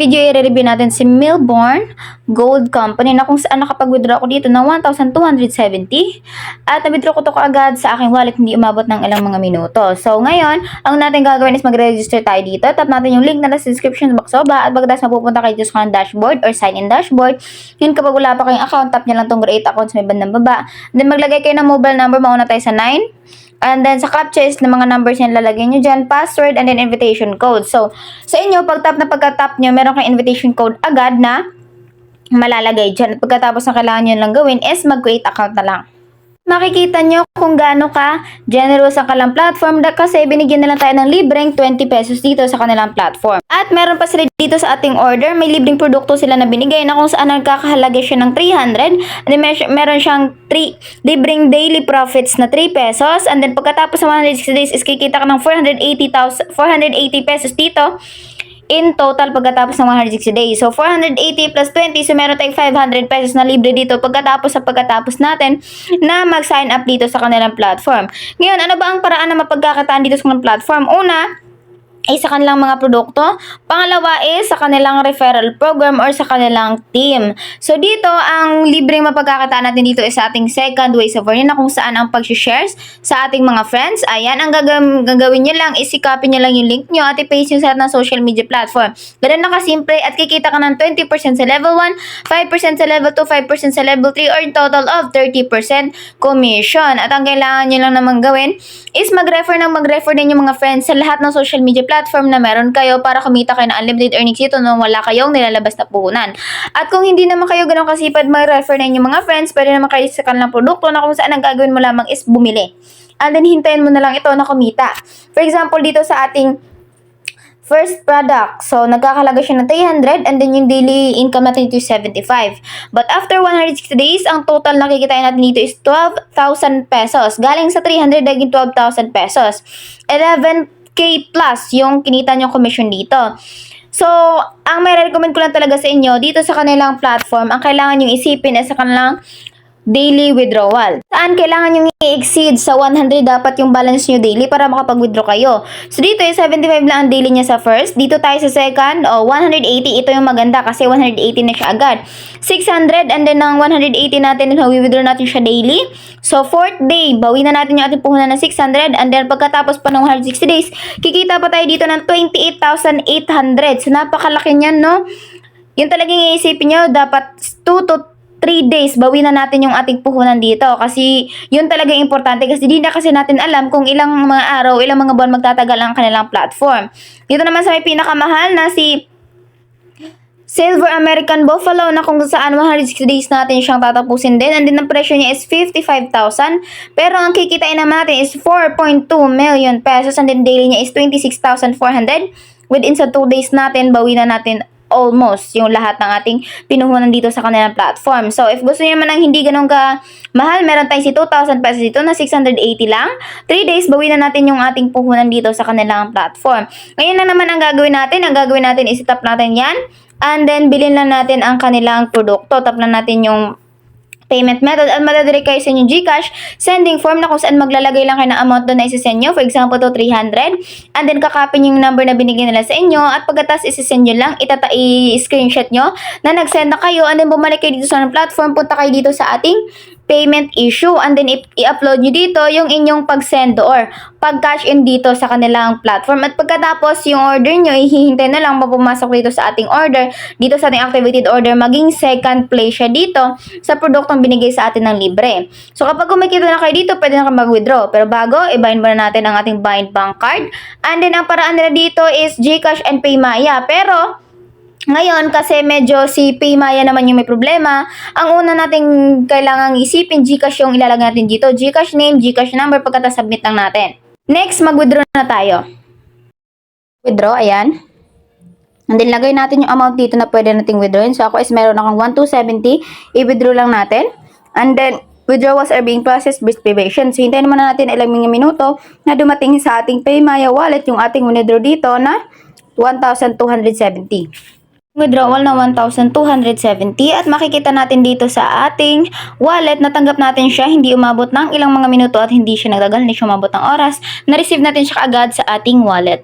video, i-review natin si Milbourne Gold Company na kung saan nakapag-withdraw ako dito ng 1,270 at na-withdraw ko to kaagad sa aking wallet, hindi umabot ng ilang mga minuto. So ngayon, ang natin gagawin is mag-register tayo dito. Tap natin yung link na nasa description box sa baba at pagkatapos mapupunta kayo dito sa dashboard or sign in dashboard. Yun, kapag wala pa kayong account, tap nyo lang tong create account sa may bandang baba. Then maglagay kayo ng mobile number, mauna tayo sa 9. And then, sa captcha is ng mga numbers yan lalagay nyo dyan, password, and then invitation code. So, sa inyo, pagka-tap nyo, meron kang invitation code agad na malalagay dyan. At pagkatapos na kailangan nyo lang gawin is mag-create account na lang. Makikita nyo kung gaano ka generous ang kanilang platform kasi binigyan na lang tayo ng libreng 20 pesos dito sa kanilang platform. At meron pa sila dito sa ating order, may libreng produkto sila na binigay na kung saan nagkakahalaga siya ng 300. And then meron siyang libreng daily profits na 3 pesos. And then pagkatapos ng 160 days is kikita ka ng 480 pesos dito in total pagkatapos ng 160 days. So, 480 plus 20, so meron tayong 500 pesos na libre dito pagkatapos natin na mag-sign up dito sa kanilang platform. Ngayon, ano ba ang paraan na mapagkakataan dito sa kanilang platform? Una, ay sa kanilang mga produkto. Pangalawa is sa kanilang referral program or sa kanilang team. So dito, ang libreng mapagkakataan natin dito is sa ating second ways of earning na kung saan ang pag-shares sa ating mga friends. Ayan, ang gagawin nyo lang is i-copy nyo lang yung link nyo at i-paste nyo sa lahat ng social media platform. Ganun na kasimple at kikita ka ng 20% sa level 1, 5% sa level 2, 5% sa level 3 or total of 30% commission. At ang kailangan nyo lang naman gawin is mag-refer din yung mga friends sa lahat ng social media platform na meron kayo para kumita kayo ng unlimited earnings dito nung wala kayong nilalabas na puhunan. At kung hindi naman kayo ganun kasipag mag-refer na inyong mga friends, pwede naman kayo sa kanilang produkto na kung saan ang gagawin mo lamang is bumili. And then hintayin mo na lang ito na kumita. For example, dito sa ating first product, so nagkakalaga siya ng 300 and then yung daily income natin dito is 75. But after 160 days, ang total na kikitain natin dito is 12,000 pesos. Galing sa 300, naging 12,000 pesos. 11K plus yung kinita nyong commission dito. So, ang may recommend ko lang talaga sa inyo, dito sa kanilang platform, ang kailangan nyong isipin ay sa kanilang daily withdrawal. Saan kailangan nyo i-exceed sa 100 dapat yung balance nyo daily para makapag-withdraw kayo. So dito yung 75 lang ang daily niya sa first. Dito tayo sa second, 180. Ito yung maganda kasi 180 na siya agad. 600 and then ang 180 natin, i-withdraw natin siya daily. So fourth day, bawi na natin yung ating puhunan ng 600 and then pagkatapos pa ng 160 days, kikita pa tayo dito ng 28,800. So napakalaki niyan, no? Yun talagang iisipin nyo, dapat 2 to 3 days, bawi na natin yung ating puhunan dito. Kasi, yun talaga importante. Kasi, di na kasi natin alam kung ilang mga araw, ilang mga buwan magtatagal ang kanilang platform. Dito naman sa may pinakamahal na si Silver American Buffalo na kung saan 160 days natin siyang tatapusin din. And then, ang presyo niya is 55,000. Pero, ang kikitain naman natin is 4.2 million pesos. And then, daily niya is 26,400. Within sa 2 days natin, bawi na natin almost yung lahat ng ating pinuhunan dito sa kanilang platform. So, if gusto niyo naman ng hindi ganun ka mahal, meron tayong si 2,000 pesos dito na 680 lang. 3 days, bawi na natin yung ating puhunan dito sa kanilang platform. Ngayon na naman ang gagawin natin. Ang gagawin natin is tap natin yan. And then, bilhin lang natin ang kanilang produkto. Tap lang natin yung payment method at madadirect kayo sa inyong GCash sending form na kung saan maglalagay lang kayo ng amount doon na isisend nyo. For example, to 300 and then kakapin yung number na binigyan nila sa inyo at pagkatas isisend nyo lang, i-screenshot nyo na nag-send na kayo and then bumalik kayo dito sa platform, punta kayo dito sa ating payment issue and then i-upload nyo dito yung inyong pag-send or pag-cash in dito sa kanilang platform at pagkatapos yung order nyo, ihihintay na lang mapumasok dito sa ating order, dito sa ating activated order, maging second place siya dito sa produktong binigay sa atin ng libre. So kapag kumikita na kayo dito, pwede na kayo mag-withdraw. Pero bago, i-bind muna natin ang ating bind bank card and then ang paraan nila dito is GCash and PayMaya. Pero ngayon, kasi medyo si PayMaya naman yung may problema, ang una nating kailangang isipin, GCash yung ilalagay natin dito. GCash name, GCash number, pagkatapos submit lang natin. Next, mag-withdraw na tayo. Withdraw, ayan. And then, lagay natin yung amount dito na pwede nating withdrawin. So, ako is meron akong 1,270. I-withdraw lang natin. And then, withdrawals are being processed with privation. So, hintayin naman natin ilang mga minuto na dumating sa ating PayMaya wallet yung ating withdraw dito na 1,270. Withdrawal na 1,270 at makikita natin dito sa ating wallet na tanggap natin siya, hindi umabot ng ilang mga minuto at hindi siya nagtagal, hindi siya umabot ng oras, na-receive natin siya agad sa ating wallet.